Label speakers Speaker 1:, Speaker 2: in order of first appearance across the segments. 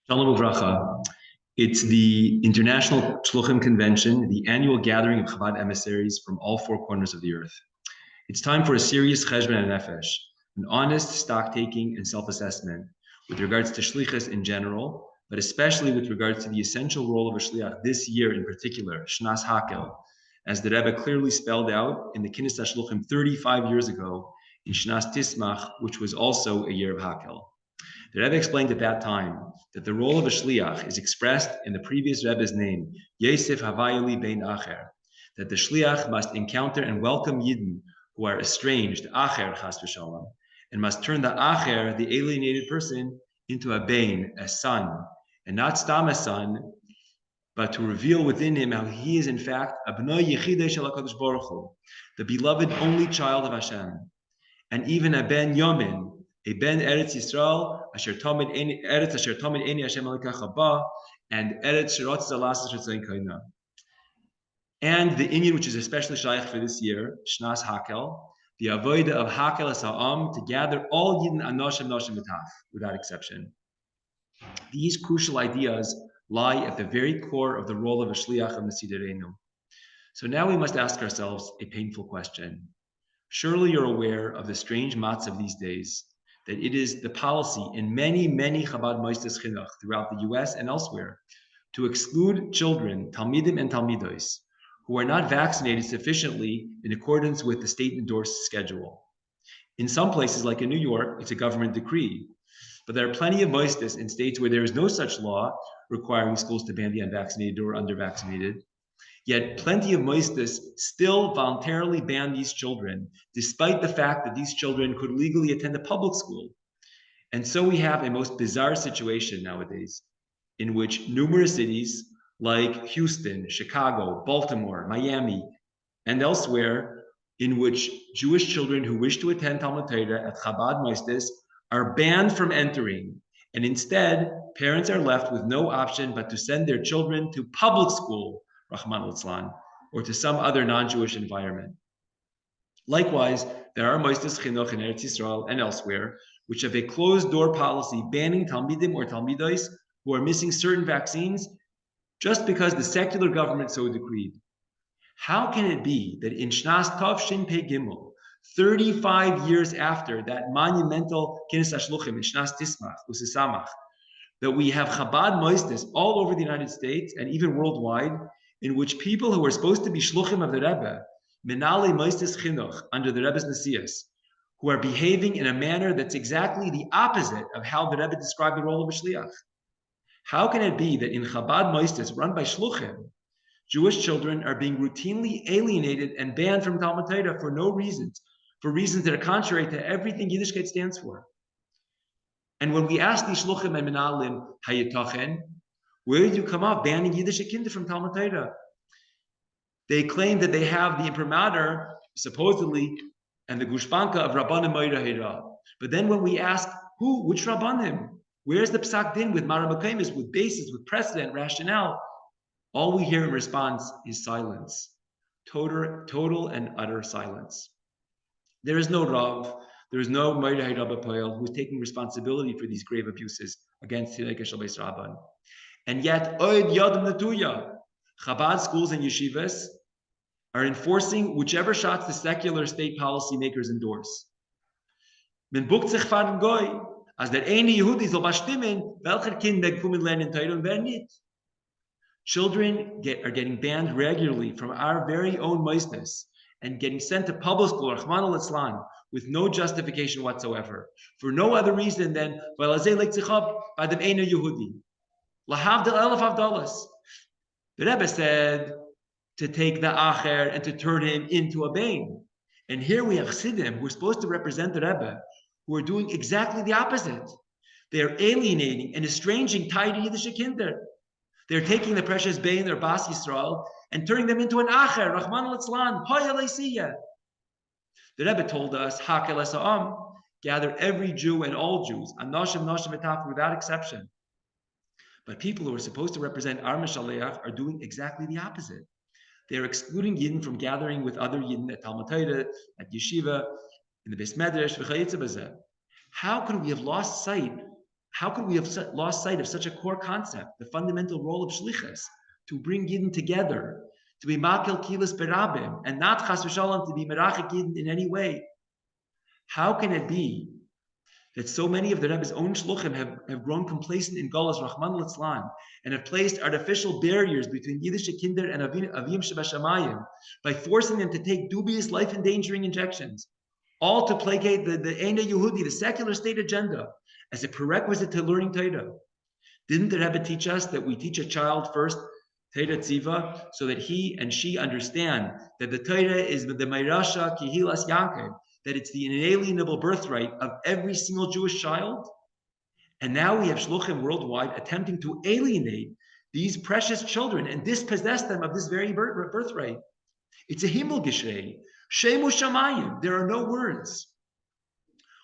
Speaker 1: Shalom Uvracha. It's the International Shluchim Convention, the annual gathering of Chabad emissaries from all four corners of the earth. It's time for a serious cheshbon and nefesh, an honest stock-taking and self-assessment with regards to shlichus in general, but especially with regards to the essential role of a shliach this year in particular, Shnas Hakel, as the Rebbe clearly spelled out in the Kinus Hashluchim 35 years ago in Shnas Tismach, which was also a year of Hakel. The Rebbe explained at that time that the role of a shliach is expressed in the previous Rebbe's name, Yosef Havayeli Ben Acher, that the shliach must encounter and welcome Yidden who are estranged, Acher Chas v'Shalom, and must turn the Acher, the alienated person, into a Ben, a son, and not stam a son, but to reveal within him how he is in fact a Bnei Yechidei Shel HaKadosh Baruch Hu, the beloved only child of Hashem, and even a Ben Yomin, a Ben Eretz Yisrael, Asher Tamid Eni Hashem Elokecha Ba, and Eretz Shirotz Zalas Shetzayin Kaina. And the inyan, which is especially shaykh for this year, Shnas Hakel, the avodah of Hakel es Ha'am, to gather all Yidden Anoshim Noshim B'taf, without exception. These crucial ideas lie at the very core of the role of a shliach of Mesiderenu. So now we must ask ourselves a painful question. Surely you're aware of the strange matz of these days, that it is the policy in many Chabad Moistes Chinuch throughout the US and elsewhere to exclude children, Talmidim and Talmidos, who are not vaccinated sufficiently in accordance with the state-endorsed schedule. In some places, like in New York, it's a government decree, but there are plenty of Moistes in states where there is no such law requiring schools to ban the unvaccinated or under-vaccinated. Yet plenty of moistes still voluntarily ban these children, despite the fact that these children could legally attend a public school. And so we have a most bizarre situation nowadays, in which numerous cities like Houston, Chicago, Baltimore, Miami, and elsewhere, in which Jewish children who wish to attend Talmud Torah at Chabad moistes are banned from entering. And instead, parents are left with no option but to send their children to public school, Rahman al-Islam, or to some other non-Jewish environment. Likewise, there are moistes chinuch in Eretz Yisrael and elsewhere, which have a closed-door policy banning Talmidim or Talmidos who are missing certain vaccines just because the secular government so decreed. How can it be that in Shnas Tov Shin Pei Gimel, 35 years after that monumental Kinus Hashluchim in Shnas Tismach, Usisamach, that we have Chabad moistes all over the United States and even worldwide, in which people who are supposed to be shluchim of the Rebbe, Menali Moistes Chinuch, under the Rebbe's Nesias, who are behaving in a manner that's exactly the opposite of how the Rebbe described the role of a shliach? How can it be that in Chabad Moistes run by shluchim, Jewish children are being routinely alienated and banned from Talmud Torah for no reasons, for reasons that are contrary to everything Yiddishkeit stands for? And when we ask these shluchim and menalim, hayitochen, where did you come up banning Yiddish kinder from Talmud Torah? They claim that they have the imprimatur, supposedly, and the gushbanka of Rabbanim Moira Hira. But then when we ask, which Rabbanim? Where's the psak din with Maramakimis, with basis, with precedent, rationale? All we hear in response is silence. Total and utter silence. There is no Rav, there is no Moira Hira B'Poel who's taking responsibility for these grave abuses against Hilei Keshel Beis Rabban. And yet, Oid Yadam Natuya, Chabad schools and yeshivas are enforcing whichever shots the secular state policymakers endorse. Men bukt sich fahren goy, as der eine Yehudi soll bestimmen, welcher Kinder kommen lernen Torah und wer nicht. Children are getting banned regularly from our very own moistes and getting sent to public school, Rahman al-Islam, with no justification whatsoever, for no other reason than, weil legt sich ab bei dem eine Yehudi. Lahavdil elef avdalas. The Rebbe said to take the acher and to turn him into a bain. And here we have Chassidim who are supposed to represent the Rebbe, who are doing exactly the opposite. They are alienating and estranging Taida Yiddish kinder. They're taking the precious bain, their Bas Yisrael, and turning them into an acher, Rahman al-Islam, Hoya Leisiya. The Rebbe told us, Hakel es Ha'am, gather every Jew and all Jews, Anoshim Noshim Etaf, without exception. But people who are supposed to represent our Meshaleach are doing exactly the opposite. They are excluding Yidden from gathering with other Yidden at Talmud Torah, at Yeshiva, in the Beis Medrash, v'chayetze b'zeh. How could we have lost sight How could we have lost sight of such a core concept, the fundamental role of shlichus, to bring Yidden together, to be makel kilas berabim, and not chas v'shalom to be merachik Yidden in any way? How can it be that so many of the Rebbe's own shluchim have grown complacent in Golas Rahman Litzlan and have placed artificial barriers between Yiddish kinder and Avim Shabashamayim by forcing them to take dubious, life-endangering injections, all to placate the Eina Yehudi, the secular state agenda, as a prerequisite to learning Torah? Didn't the Rebbe teach us that we teach a child first Torah Tziva so that he and she understand that the Torah is the Meirasha Kihilas Yaakov, that it's the inalienable birthright of every single Jewish child? And now we have shluchim worldwide attempting to alienate these precious children and dispossess them of this very birthright. It's a himmel geshrei, shemu shamayim. There are no words.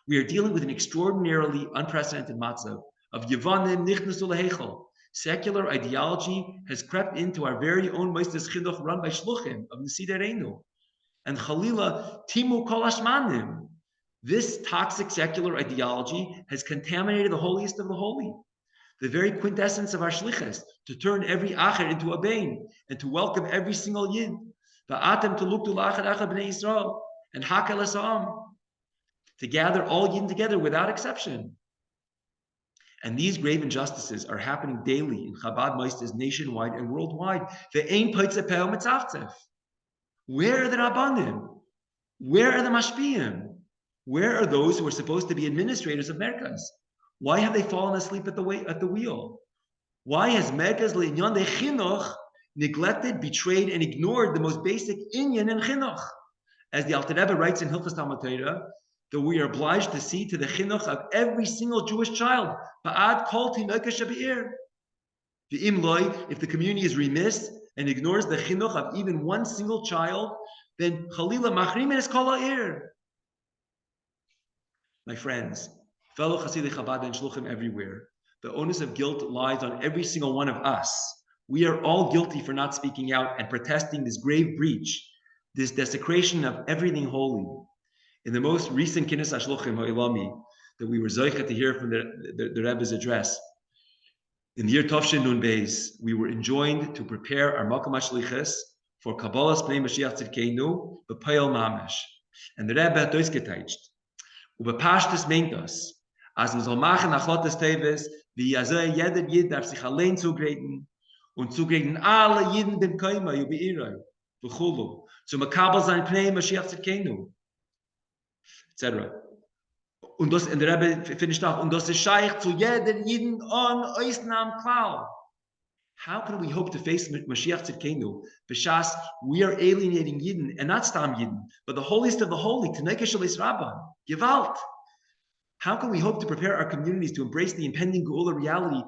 Speaker 1: We are dealing with an extraordinarily unprecedented matzav of Yevanim nichnasu lehechel. Secular ideology has crept into our very own Mostes Chinuch run by shluchim of Nesidei Reinu. And Chalila Timu Kol Hashmanim. This toxic secular ideology has contaminated the holiest of the holy, the very quintessence of our shlichus, to turn every acher into a bain and to welcome every single yid. Va'atem tuluktu la'achad achad b'nei Yisrael and hakel esam, to gather all yid together without exception. And these grave injustices are happening daily in Chabad Moistes nationwide and worldwide. Ve'ein poitzeh peh u'mitzaftef. Where are the Rabbanim? Where are the Mashpiyim? Where are those who are supposed to be administrators of Merkaz? Why have they fallen asleep at the wheel? Why has Merkaz Le'inyan de Chinuch neglected, betrayed, and ignored the most basic inyan in Chinuch? As the Alter Rebbe writes in Hilchos Talmud Torah, that we are obliged to see to the Chinuch of every single Jewish child. Ba'ad kol tinoka shebe'ir. V'im loy, if the community is remiss and ignores the chinuch of even one single child, then chalila machrimin es kol ha'ir. My friends, fellow Chasidei Chabad and shluchim everywhere, the onus of guilt lies on every single one of us. We are all guilty for not speaking out and protesting this grave breach, this desecration of everything holy. In the most recent Kinus Hashluchim Ha'ilami that we were zoichet to hear from the Rebbe's address, in the year Tovshin Nun Beis, we were enjoined to prepare our Makom HaShlichus for Kabbalas Pnei Mashiach Tzidkeinu b'Payel Mamash. And the Rebbe hat ausgeteicht. Ubepashtes meint us, as man soll machen achlotes Teves, wie also jeder Yid darf sich allein zugreden und zugreden alle Yidden dem Kaima, Yubeiroi, v'chulu, zu Makabel sein Pnei Mashiach Tzidkeinu, etc. Und der Rebbe finished off, und das ist shaykh zu jeder Yidden on Oisnam Klal. How can we hope to face Mashiach Tzidkeinu? B'shas, we are alienating Yidden, and not Stam Yidden, but the holiest of the holy, T'nekeh Shel Yisraban, Gewalt. How can we hope to prepare our communities to embrace the impending Geula reality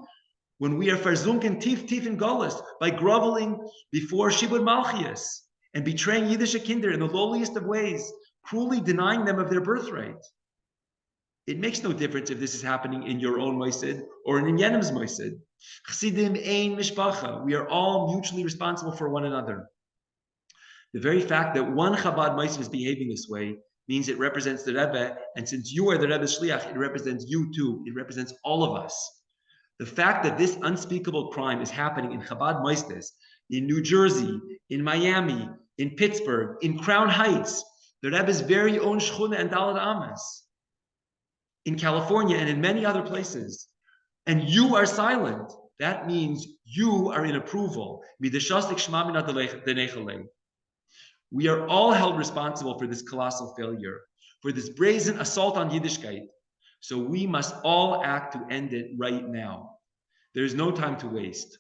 Speaker 1: when we are verzunken tief in Golas by groveling before Shibud Malchias and betraying Yiddish kinder in the lowliest of ways, cruelly denying them of their birthright? It makes no difference if this is happening in your own moisid or in Yenim's moisid. Chasidim ein mishpacha. We are all mutually responsible for one another. The very fact that one Chabad moisid is behaving this way means it represents the Rebbe, and since you are the Rebbe's shliach, it represents you too. It represents all of us. The fact that this unspeakable crime is happening in Chabad moises, in New Jersey, in Miami, in Pittsburgh, in Crown Heights, the Rebbe's very own Shchuna and Daled Amas, in California and in many other places, and you are silent, that means you are in approval. We are all held responsible for this colossal failure, for this brazen assault on Yiddishkeit. So we must all act to end it right now. There is no time to waste.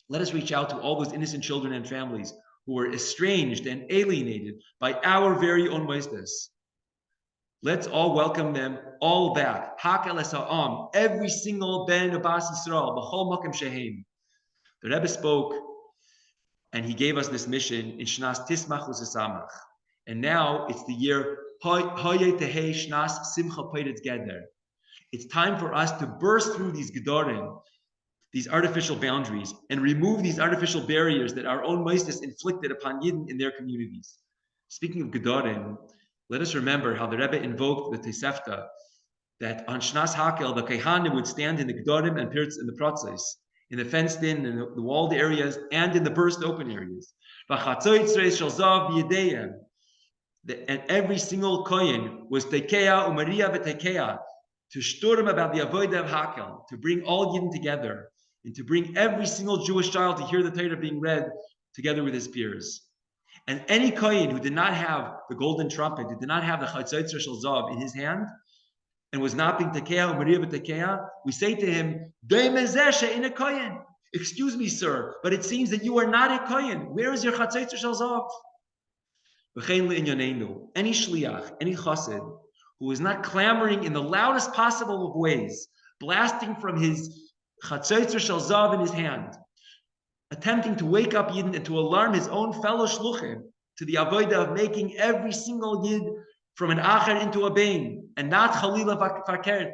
Speaker 1: Let us reach out to all those innocent children and families who were estranged and alienated by our very own moisdes. Let's all welcome them all back. Hakel esa'am, every single ben of Bas Yisrael, b'chol makom shehem. The Rebbe spoke, and he gave us this mission in Shnas Tismach U'Sesamach. And now it's the year Hoye Tehei Shnas Simcha Peiretz Geder. It's time for us to burst through these gedorim, these artificial boundaries, and remove these artificial barriers that our own moistus inflicted upon Yidden in their communities. Speaking of gedorim, let us remember how the Rebbe invoked the Tosefta that on Shnas Hakel, the Kehanim would stand in the Gdorim and Pirtz in the Protzes, in the fenced-in and the walled areas, and in the burst-open areas. And every single kohen was Tekeah, Umaria v'Tekeah, to shturm about the avodah of Hakel, to bring all Yidden together, and to bring every single Jewish child to hear the Torah being read together with his peers. And any kohen who did not have the golden trumpet, who did not have the Chatzotzer Shel Zav in his hand, and was not being Tekeah, Umaria v'Tekeah, we say to him, in a kohen. Excuse me, sir, but it seems that you are not a kohen. Where is your Chatzotzer Shel Zav? Any shliach, any chassid, who is not clamoring in the loudest possible of ways, blasting from his chatzotzer shel zav in his hand, attempting to wake up Yidden and to alarm his own fellow shluchim to the avodah of making every single Yid from an acher into a bain, and not chalila fakert,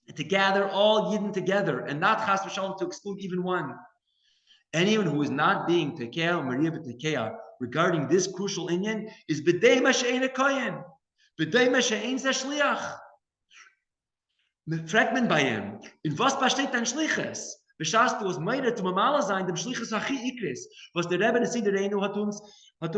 Speaker 1: and to gather all Yidden together, and not chas v'shalom to exclude even one. Anyone who is not being tekeah, Maria v'tekeah, regarding this crucial inyan is b'dei ma she'ein a kohen. B'dei ma she'ein ze shliach. Fragt man bei ihm, in was besteht dein Schliches? B'shas du es meire zu mamala sein, dem Schliches hachi ikris, was der Rebbe Nesider Reinu hat uns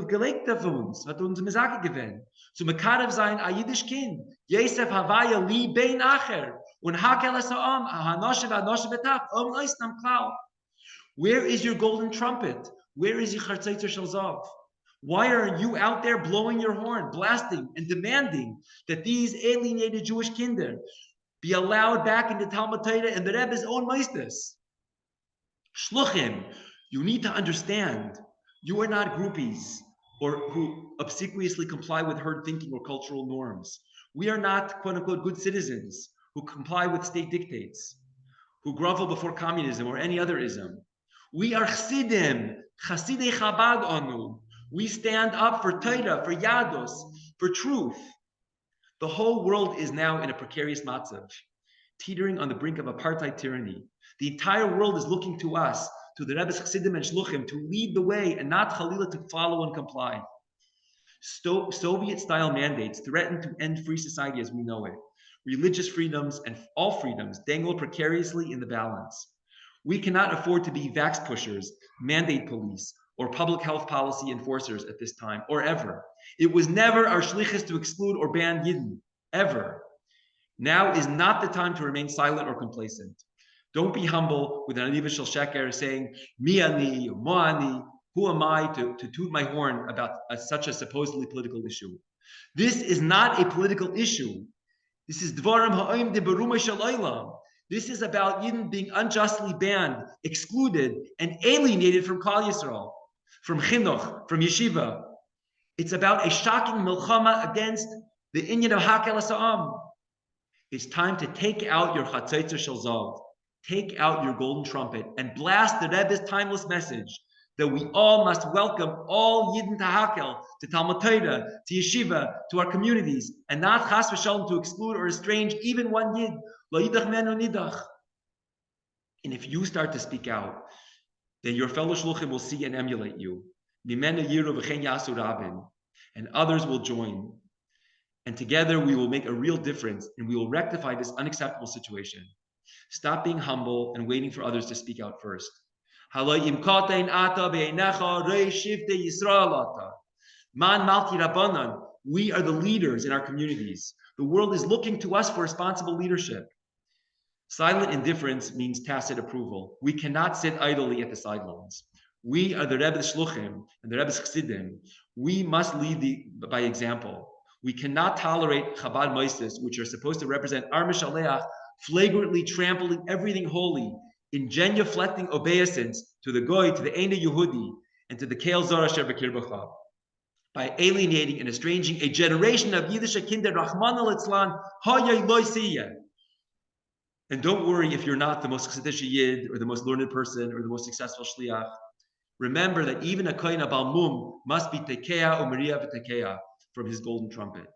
Speaker 1: gelegt auf uns, hat uns Mesage gewähnt. Zu mekarev sein a Yiddish Kind, Yesef Havaya li bein acher, und hakel es ha'am, ha'anoshe v'anoshe betach, oisnam klau. Where is your golden trumpet? Where is your chatzotzer shel zav? Why are you out there blowing your horn, blasting, and demanding that these alienated Jewish kinder be allowed back into Talmud Torah and the Rebbe's own meisters? Shluchim, you need to understand, you are not groupies or who obsequiously comply with herd thinking or cultural norms. We are not, quote unquote, good citizens who comply with state dictates, who grovel before communism or any other ism. We are chassidim, chassidei Chabad anu. We stand up for Torah, for Yados, for truth. The whole world is now in a precarious matzav, teetering on the brink of apartheid tyranny. The entire world is looking to us, to the Rebbe's chassidim and shluchim, to lead the way and not chalila to follow and comply. Soviet-style mandates threaten to end free society as we know it. Religious freedoms and all freedoms dangle precariously in the balance. We cannot afford to be vax pushers, mandate police, or public health policy enforcers at this time, or ever. It was never our shlichus to exclude or ban Yidden, ever. Now is not the time to remain silent or complacent. Don't be humble with an aniva shel sheker saying, mi ani, mo ani, who am I to toot my horn about such a supposedly political issue? This is not a political issue. This is dvarim ha'oim de beruma shel olam. This is about Yidden being unjustly banned, excluded, and alienated from Klal Yisrael, from Chinuch, from Yeshiva. It's about a shocking milchama against the inyan of Hakel Ha'am. It's time to take out your chatzotzer shel zav, take out your golden trumpet, and blast the Rebbe's timeless message that we all must welcome all Yidden to Hakel, to Talmud Torah, to Yeshiva, to our communities, and not chas v'shalom to exclude or estrange even one Yid. And if you start to speak out, then your fellow shluchim will see and emulate you. And others will join. And together we will make a real difference and we will rectify this unacceptable situation. Stop being humble and waiting for others to speak out first. We are the leaders in our communities. The world is looking to us for responsible leadership. Silent indifference means tacit approval. We cannot sit idly at the sidelines. We are the Rebbe's shluchim and the Rebbe's chassidim. We must lead by example. We cannot tolerate Chabad meisters, which are supposed to represent our Mishaleach, flagrantly trampling everything holy, in genuflecting obeisance to the Goy, to the Eina Yehudi, and to the Keil Zor Asher B'Kirbacha, by alienating and estranging a generation of Yiddish kinder, Rahman al-Itzlan, Hayay Loi Siyah. And don't worry if you're not the most chassidish Yid, or the most learned person, or the most successful shliach. Remember that even a kohen balmum must be tekeah or maria v'tekeah from his golden trumpet.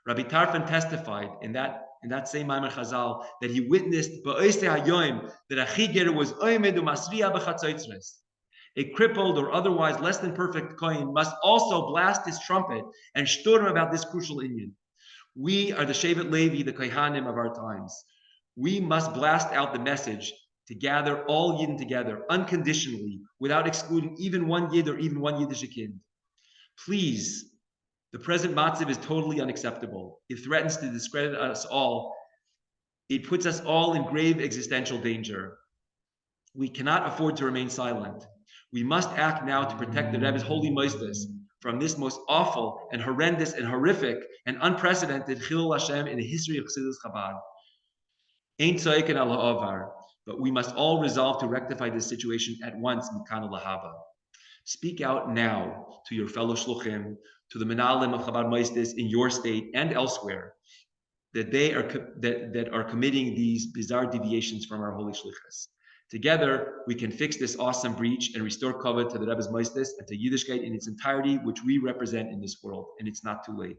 Speaker 1: Rabbi Tarfon testified in that same Maimer Chazal that he witnessed ba'oisei hayoim that a chiger was oimed u'masriya b'chatzotzres. A crippled or otherwise less than perfect kohen must also blast his trumpet and shturm about this crucial inyan. We are the Shevet Levi, the Kohanim of our times. We must blast out the message to gather all Yidden together unconditionally, without excluding even one Yid or even one Yiddish kid. Please, the present matziv is totally unacceptable. It threatens to discredit us all. It puts us all in grave existential danger. We cannot afford to remain silent. We must act now to protect the Rebbe's holy moistus from this most awful and horrendous and horrific and unprecedented Chilul Hashem in the history of Chassidus Chabad. Ein tzoyken al ha'avar, but we must all resolve to rectify this situation at once, mikan lahava. Speak out now to your fellow shluchim, to the menalim of Chabad moistus in your state and elsewhere, that they are that are committing these bizarre deviations from our holy shlichus. Together, we can fix this awesome breach and restore kavod to the Rebbe's moistus and to Yiddishkeit in its entirety, which we represent in this world. And it's not too late,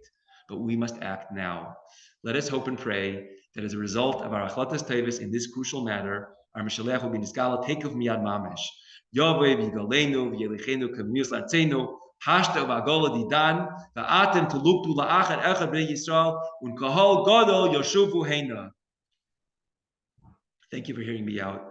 Speaker 1: but we must act now. Let us hope and pray that as a result of our achlatas tevis in this crucial matter, our Mashiach will be nisgala take of miyad mamish. Yahweh v'yigalenu v'yelichenu k'mius l'artzenu hashta v'agola didan v'atem tuluktu la'achad echad b'nei Yisrael u'nkahol gadol yoshuvu heina. Thank you for hearing me out.